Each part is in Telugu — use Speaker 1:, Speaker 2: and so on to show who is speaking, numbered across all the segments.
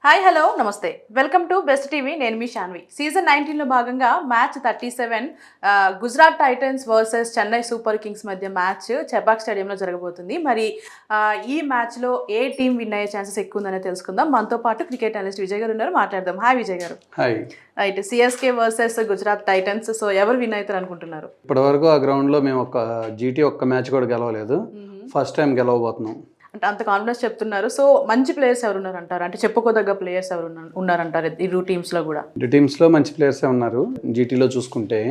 Speaker 1: హాయ్ హలో నమస్తే వెల్కమ్ టు బెస్ట్ టీవీ. నేను మీ శాన్వి. సీజన్ 19లో భాగంగా match 37 Gujarat Titans versus Chennai super Kings మధ్య మ్యాచ్ చెబాక్ స్టేడియంలో జరగబోతుంది. మరి ఈ మ్యాచ్లో ఏ టీం విన్ అయ్యే ఛాన్సెస్ ఎక్కువ ఉందని తెలుసుకుందాం. మనతో పాటు క్రికెట్ అనలిస్ట్ విజయ్ గారు ఉన్నారు, మాట్లాడదాం. హాయ్ విజయ్ గారు.
Speaker 2: Hi.
Speaker 1: Right, CSK versus Gujarat Titans. So ఎవరు విన్ అవుతారు అనుకుంటున్నారు?
Speaker 2: ఇప్పటివరకు ఆ గ్రౌండ్లో మేము జీటీ ఒక్క మ్యాచ్ కూడా గెలవలేదు. ఫస్ట్ టైం గెలవబోతున్నాం.
Speaker 1: అంటే అంత కాన్ఫిడెన్స్ చెప్తున్నారు. సో మంచి ప్లేయర్స్ ఎవరు ఉన్నారంటారు? అంటే చెప్పుకోదగ్గ ప్లేయర్స్ ఎవరు ఉన్నారంటారు ఈ టీమ్స్లో కూడా?
Speaker 2: టీమ్స్లో మంచి ప్లేయర్సే ఉన్నారు. జీటీలో చూసుకుంటే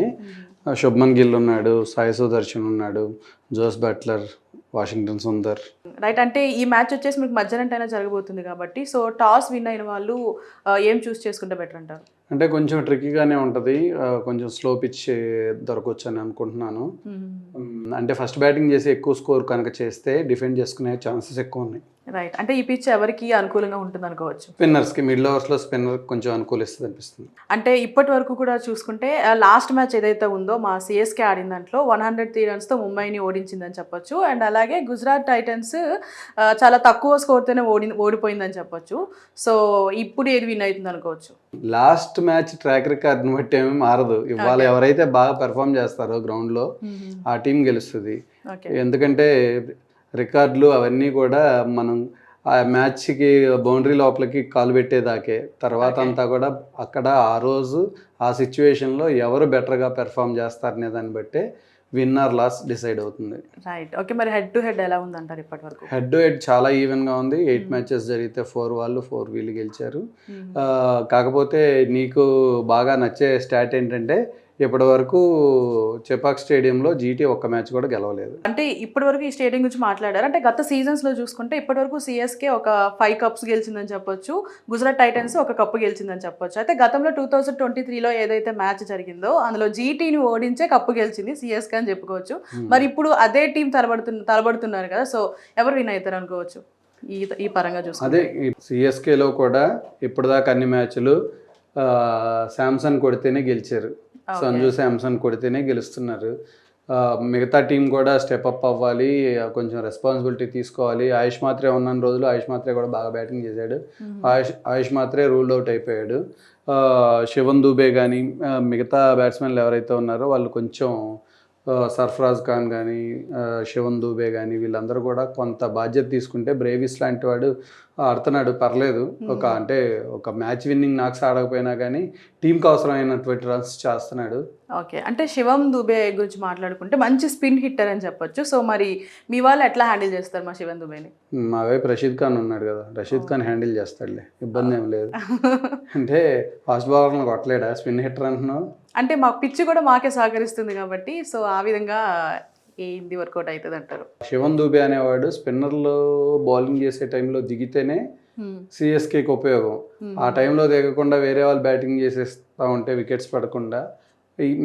Speaker 2: శుభ్మన్ గిల్ ఉన్నాడు, సాయి సుదర్శన్ ఉన్నాడు, Jos Buttler, Washington Sundar.
Speaker 1: Right, అంటే ఈ మ్యాచ్ వచ్చేసి మీకు మధ్యాహ్నం టైం జరగబోతుంది కాబట్టి సో టాస్ విన్ అయిన వాళ్ళు ఏం చూస్ చేసుకుంటే బెటర్ అంటారు?
Speaker 2: అంటే కొంచెం ట్రిక్కీగానే ఉంటుంది, కొంచెం స్లో పిచ్ దొరకవచ్చు అని అనుకుంటున్నాను. అంటే ఫస్ట్ బ్యాటింగ్ చేసి ఎక్కువ స్కోర్ కనుక చేస్తే డిఫెండ్ చేసుకునే ఛాన్సెస్ ఎక్కువ ఉన్నాయి.
Speaker 1: రైట్, అంటే ఈ పిచ్ ఎవరికి అనుకూలంగా ఉంటుంది అనుకోవచ్చు?
Speaker 2: స్పిన్నర్స్కి, మిడిల్ ఓవర్స్లో స్పిన్నర్ కొంచెం అనుకూలిస్తుంది అనిపిస్తుంది.
Speaker 1: అంటే ఇప్పటి వరకు కూడా చూసుకుంటే లాస్ట్ మ్యాచ్ ఏదైతే ఉందో మా సిఎస్కే ఆడిన దాంట్లో 103 రన్స్తో ముంబైని ఓడించిందని చెప్పొచ్చు. అండ్ అలాగే గుజరాత్ టైటన్స్ చాలా తక్కువ స్కోర్తోనే ఓడిపోయిందని చెప్పొచ్చు. సో ఇప్పుడు ఏది విన్ అవుతుంది అనుకోవచ్చు?
Speaker 2: లాస్ట్ మ్యాచ్ ట్రాక్ రికార్డ్ని బట్టి ఏమీ మారదు. ఇవాళ ఎవరైతే బాగా పెర్ఫామ్ చేస్తారో గ్రౌండ్లో ఆ టీం గెలుస్తుంది. ఎందుకంటే రికార్డులు అవన్నీ కూడా మనం ఆ మ్యాచ్కి బౌండరీ లోపలికి కాలు పెట్టేదాకే. తర్వాత అంతా కూడా అక్కడ ఆ రోజు ఆ సిచ్యువేషన్లో ఎవరు బెటర్గా పెర్ఫామ్ చేస్తారనే దాన్ని బట్టే విన్ ఆర్ లాస్ డిసైడ్ అవుతుంది.
Speaker 1: Right, okay. మరి హెడ్ టు హెడ్ ఎలా ఉందంటారు ఇప్పటి వరకు?
Speaker 2: హెడ్ టు హెడ్ చాలా ఈవెన్గా ఉంది. 8 మ్యాచెస్ జరిగితే 4 వాళ్ళు 4 వీళ్ళు గెలిచారు. కాకపోతే నీకు బాగా నచ్చే స్టాట్ ఏంటంటే ఇప్పటి వరకు చెపాక్ స్టేడియంలో జీటీ ఒక్క మ్యాచ్ కూడా గెలవలేదు.
Speaker 1: అంటే ఇప్పటి వరకు ఈ స్టేడియం గురించి మాట్లాడారు. అంటే గత సీజన్స్లో చూసుకుంటే ఇప్పటి వరకు సిఎస్కే ఒక 5 కప్స్ గెలిచిందని చెప్పొచ్చు, గుజరాత్ టైటన్స్ ఒక కప్పు గెలిచిందని చెప్పొచ్చు. అయితే గతంలో 2023లో ఏదైతే మ్యాచ్ జరిగిందో అందులో జీటీని ఓడించే కప్పు గెలిచింది సిఎస్కే అని చెప్పుకోవచ్చు. మరి ఇప్పుడు అదే టీం తలబడుతున్నారు కదా, సో ఎవరు విన్ అవుతారు అనుకోవచ్చు ఈ పరంగా చూసుకుంటే?
Speaker 2: అదే సిఎస్కేలో కూడా ఇప్పటిదాకా అన్ని మ్యాచ్లు శాంసన్ కొడితేనే గెలిచారు, సంజు శాంసన్ కొడితేనే గెలుస్తున్నారు. మిగతా టీం కూడా స్టెప్ అప్ అవ్వాలి, కొంచెం రెస్పాన్సిబిలిటీ తీసుకోవాలి. ఆయుష్ మాత్రే ఉన్న రోజులు ఆయుష్ మాత్రే కూడా బాగా బ్యాటింగ్ చేశాడు. ఆయుష్ మాత్రే రూల్డ్ అవుట్ అయిపోయాడు. శివన్ దూబే కానీ మిగతా బ్యాట్స్మెన్లు ఎవరైతే ఉన్నారో వాళ్ళు కొంచెం సర్ఫరాజ్ ఖాన్ కానీ శివన్ దూబే కానీ వీళ్ళందరూ కూడా కొంత బాధ్యత తీసుకుంటే, బ్రేవిస్ లాంటి వాడు ఆడుతున్నాడు పర్లేదు. అంటే ఒక మ్యాచ్ విన్నింగ్ నాక్స్ ఆడకపోయినా కానీ టీంకి అవసరమైనటువంటి రన్స్ చేస్తున్నాడు.
Speaker 1: ఓకే, అంటే శివం దూబే గురించి మాట్లాడుకుంటే మంచి స్పిన్ హిట్టర్ అని చెప్పొచ్చు. సో మరి మీ వాళ్ళు ఎట్లా హ్యాండిల్ చేస్తారు మా శివన్ దూబేని?
Speaker 2: మా వైపు రషీద్ ఖాన్ ఉన్నాడు కదా, రషీద్ ఖాన్ హ్యాండిల్ చేస్తాడులే, ఇబ్బంది ఏం లేదు. అంటే ఫాస్ట్ బౌలర్లను కొట్టలేడా, స్పిన్ హిట్టర్ అంటున్నావు?
Speaker 1: అంటే మాకు పిచ్చి కూడా మాకే సహకరిస్తుంది కాబట్టి సో ఆ విధంగా ఏంది వర్కౌట్ అవుతుంది అంటారు.
Speaker 2: శివన్ దూబే అనేవాడు స్పిన్నర్లు బౌలింగ్ చేసే టైంలో దిగితేనే సిఎస్కేకి ఉపయోగం. ఆ టైంలో దిగకుండా వేరే వాళ్ళు బ్యాటింగ్ చేసేస్తూ ఉంటే వికెట్స్ పడకుండా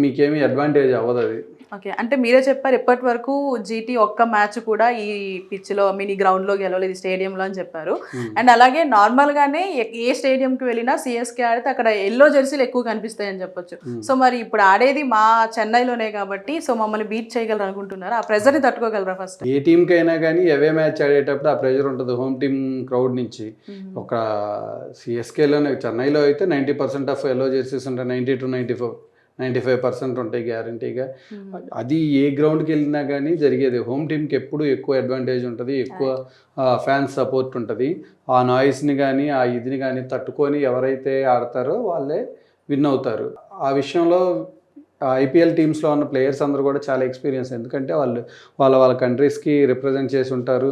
Speaker 2: మీకేమీ అడ్వాంటేజ్ అవ్వదు అది.
Speaker 1: ఓకే, అంటే మీరే చెప్పారు ఇప్పటి వరకు జీటీ ఒక్క మ్యాచ్ కూడా ఈ పిచ్లో మినీ గ్రౌండ్లో గెలవలేదు, స్టేడియంలో అని చెప్పారు. అండ్ అలాగే నార్మల్గానే ఏ స్టేడియంకి వెళ్ళినా సిఎస్కే ఆడితే అక్కడ ఎల్లో జెర్సీలు ఎక్కువ కనిపిస్తాయని చెప్పొచ్చు. సో మరి ఇప్పుడు ఆడేది మా చెన్నైలోనే కాబట్టి సో మమ్మల్ని బీట్ చేయగలరు అనుకుంటున్నారు? ఆ ప్రెజర్ని తట్టుకోగలరా? ఫస్ట్
Speaker 2: ఏ టీంకైనా కానీ అవే మ్యాచ్ ఆడేటప్పుడు ఆ ప్రెజర్ ఉంటుంది హోమ్ టీమ్ క్రౌడ్ నుంచి. ఒక సిఎస్కేలోనే, చెన్నైలో అయితే 90% ఆఫ్ ఎల్లో జెర్సీస్ ఉంటాయి, 90 to 95% ఉంటాయి గ్యారంటీగా. అది ఏ గ్రౌండ్కి వెళ్ళినా కానీ జరిగేది. హోమ్ టీంకి ఎప్పుడు ఎక్కువ అడ్వాంటేజ్ ఉంటుంది, ఎక్కువ ఫ్యాన్స్ సపోర్ట్ ఉంటుంది. ఆ నాయిస్ని కానీ ఆ ఇదిని కానీ తట్టుకొని ఎవరైతే ఆడతారో వాళ్ళే విన్ అవుతారు. ఆ విషయంలో ఐపీఎల్ టీమ్స్లో ఉన్న ప్లేయర్స్ అందరూ కూడా చాలా ఎక్స్పీరియన్స్, ఎందుకంటే వాళ్ళ కంట్రీస్కి రిప్రజెంట్ చేసి ఉంటారు.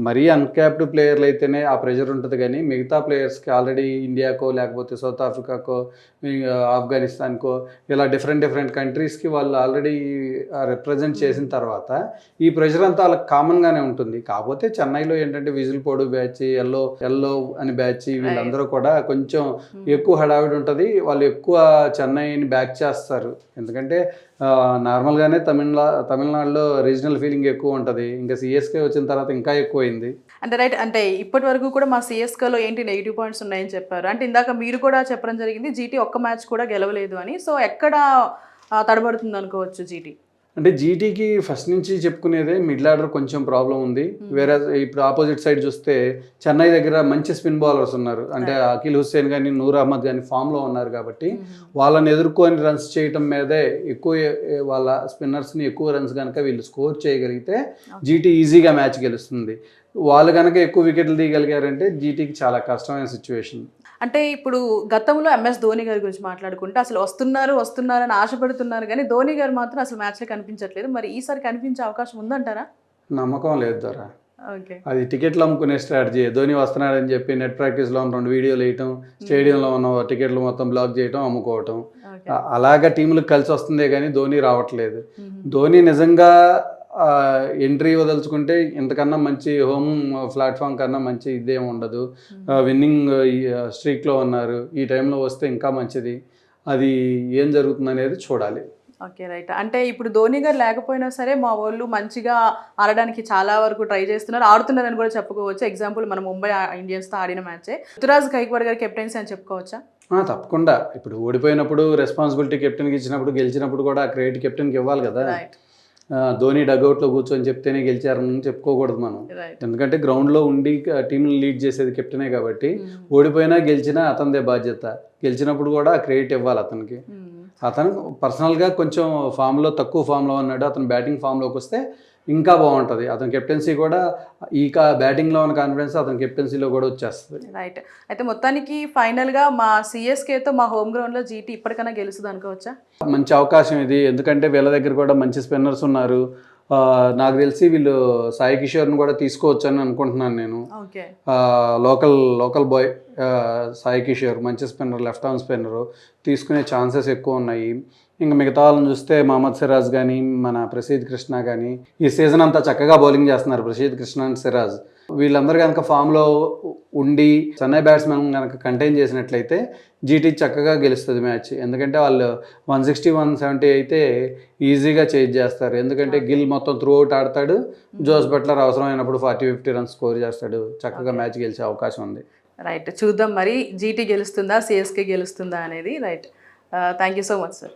Speaker 2: మరీ అన్క్యాప్డ్ ప్లేయర్లు అయితేనే ఆ ప్రెషర్ ఉంటుంది, కానీ మిగతా ప్లేయర్స్కి ఆల్రెడీ ఇండియాకో లేకపోతే సౌత్ ఆఫ్రికాకో ఆఫ్ఘనిస్తాన్కో ఇలా డిఫరెంట్ కంట్రీస్కి వాళ్ళు ఆల్రెడీ రిప్రజెంట్ చేసిన తర్వాత ఈ ప్రెషర్ అంతా వాళ్ళకి కామన్గానే ఉంటుంది. కాకపోతే చెన్నైలో ఏంటంటే విజిల్ పోడు బ్యాచ్, ఎల్లో అని బ్యాచ్, వీళ్ళందరూ కూడా కొంచెం ఎక్కువ హడావిడి ఉంటుంది. వాళ్ళు ఎక్కువ చెన్నైని బ్యాక్ చేస్తారు, ఎందుకంటే నార్మల్గానే తమిళనాడులో రీజనల్ ఫీలింగ్ ఎక్కువ ఉంటుంది. ఇంకా సిఎస్కే వచ్చిన తర్వాత ఇంకా ఎక్కువైంది.
Speaker 1: అంటే రైట్, అంటే ఇప్పటి వరకు కూడా మా సిఎస్కేలో ఏంటి నెగిటివ్ పాయింట్స్ ఉన్నాయని చెప్పారు. అంటే ఇందాక మీరు కూడా చెప్పడం జరిగింది జీటీ ఒక్క మ్యాచ్ కూడా గెలవలేదు అని. సో ఎక్కడ తడబడుతుంది అనుకోవచ్చు జీటీ?
Speaker 2: అంటే జీటీకి ఫస్ట్ నుంచి చెప్పుకునేదే మిడిల్ ఆర్డర్ కొంచెం ప్రాబ్లం ఉంది. వేరే ఇప్పుడు ఆపోజిట్ సైడ్ చూస్తే చెన్నై దగ్గర మంచి స్పిన్ బౌలర్స్ ఉన్నారు. అంటే అఖిల్ హుస్సేన్ కానీ నూర్ అహ్మద్ కానీ ఫామ్లో ఉన్నారు కాబట్టి వాళ్ళని ఎదుర్కొని రన్స్ చేయటం మీదే ఎక్కువ వాళ్ళ స్పిన్నర్స్ని ఎక్కువ రన్స్ కనుక వీళ్ళు స్కోర్ చేయగలిగితే జీటీ ఈజీగా మ్యాచ్ గెలుస్తుంది. వాళ్ళు కనుక ఎక్కువ వికెట్లు తీయగలిగారంటే జీటీకి చాలా కష్టమైన సిచ్యువేషన్.
Speaker 1: అంటే ఇప్పుడు గతంలో ఎంఎస్ ధోని గారి గురించి మాట్లాడుకుంటే అసలు వస్తున్నారు అని ఆశపడుతున్నారు కానీ ధోని గారు మాత్రం అసలు మ్యాచ్లో కనిపించట్లేదు. మరి ఈసారి కనిపించే అవకాశం ఉందంటారా?
Speaker 2: నమ్మకం లేదు ద్వారా.
Speaker 1: ఓకే.
Speaker 2: అది టికెట్లు అమ్ముకునే స్ట్రాటజీ. ధోని వస్తున్నాడని చెప్పి నెట్ ప్రాక్టీస్లో 2 వీడియోలు వేయటం, స్టేడియంలో ఉన్న టికెట్లు మొత్తం బ్లాక్ చేయటం, అమ్ముకోవటం. అలాగా టీంలకు కలిసి వస్తుందే కానీ ధోని రావట్లేదు. ధోని నిజంగా ఎంట్రీ వదలుచుకుంటే ఇంతకన్నా మంచి హోమ్ ప్లాట్ఫామ్ కన్నా మంచి ఇదేం ఉండదు. విన్నింగ్ స్ట్రీక్లో ఉన్నారు. ఈ టైంలో వస్తే ఇంకా మంచిది. అది ఏం జరుగుతుంది అనేది చూడాలి.
Speaker 1: Okay, right. అంటే ఇప్పుడు ధోని గారు లేకపోయినా సరే మా వాళ్ళు మంచిగా ఆడడానికి చాలా వరకు ట్రై చేస్తున్నారు, ఆడుతున్నారని కూడా చెప్పుకోవచ్చు. ఎగ్జాంపుల్ మన ముంబై ఇండియన్స్తో ఆడిన మ్యాచే రుతురాజ్ గైక్వాడ్ గారి కెప్టెన్సీ అని చెప్పుకోవచ్చా?
Speaker 2: తప్పకుండా. ఇప్పుడు ఓడిపోయినప్పుడు రెస్పాన్సిబిలిటీ కెప్టెన్కి ఇచ్చినప్పుడు, గెలిచినప్పుడు కూడా ఆ క్రెడిట్ కెప్టెన్కి ఇవ్వాలి కదా. ధోని డగౌట్లో కూర్చొని చెప్తేనే గెలిచారని చెప్పుకోకూడదు మనం. ఎందుకంటే గ్రౌండ్లో ఉండి టీంని లీడ్ చేసేది కెప్టెనే కాబట్టి ఓడిపోయినా గెలిచినా అతనిదే బాధ్యత. గెలిచినప్పుడు కూడా క్రెడిట్ ఇవ్వాలి అతనికి. అతను పర్సనల్గా కొంచెం తక్కువ ఫామ్లో ఉన్నాడు. అతను బ్యాటింగ్ ఫామ్లోకి వస్తే ఇంకా బాగుంటుంది. అతని కెప్టెన్సీ కూడా బ్యాటింగ్లో ఉన్న కాన్ఫిడెన్స్ అతని కెప్టెన్సీలో కూడా వచ్చేస్తుంది.
Speaker 1: రైట్. అయితే మొత్తానికి ఫైనల్గా మా సిఎస్కేతో మా హోమ్ గ్రౌండ్లో జీటీ ఇప్పటికైనా గెలుస్తుంది అనుకోవచ్చా? మంచి
Speaker 2: అవకాశం ఇది. ఎందుకంటే వీళ్ళ దగ్గర కూడా మంచి స్పిన్నర్స్ ఉన్నారు. నాకు తెలిసి వీళ్ళు సాయి కిషోర్ని కూడా తీసుకోవచ్చు అని అనుకుంటున్నాను నేను. లోకల్ బాయ్ సాయి కిషోర్ మంచి స్పిన్నర్, లెఫ్ట్ ఆర్మ్ స్పిన్నరు, తీసుకునే ఛాన్సెస్ ఎక్కువ ఉన్నాయి. ఇంకా మిగతా వాళ్ళని చూస్తే మహమ్మద్ సిరాజ్ కానీ మన ప్రసిద్ధ్ కృష్ణ కానీ ఈ సీజన్ అంతా చక్కగా బౌలింగ్ చేస్తున్నారు. ప్రసిద్ధ్ కృష్ణ అండ్ సిరాజ్ వీళ్ళందరూ కనుక ఫామ్లో ఉండి చెన్నై బ్యాట్స్మెన్ కనుక కంటైన్ చేసినట్లయితే జీటీ చక్కగా గెలుస్తుంది మ్యాచ్. ఎందుకంటే వాళ్ళు 160, 170 అయితే ఈజీగా చేజ్ చేస్తారు. ఎందుకంటే గిల్ మొత్తం త్రూ అవుట్ ఆడతాడు. జోస్ బట్లర్ అవసరమైనప్పుడు 40-50 రన్స్ స్కోర్ చేస్తాడు. చక్కగా మ్యాచ్ గెలిచే అవకాశం ఉంది.
Speaker 1: రైట్, చూద్దాం మరి జీటీ గెలుస్తుందా సిఎస్కే గెలుస్తుందా అనేది. Right, thank you so much sir.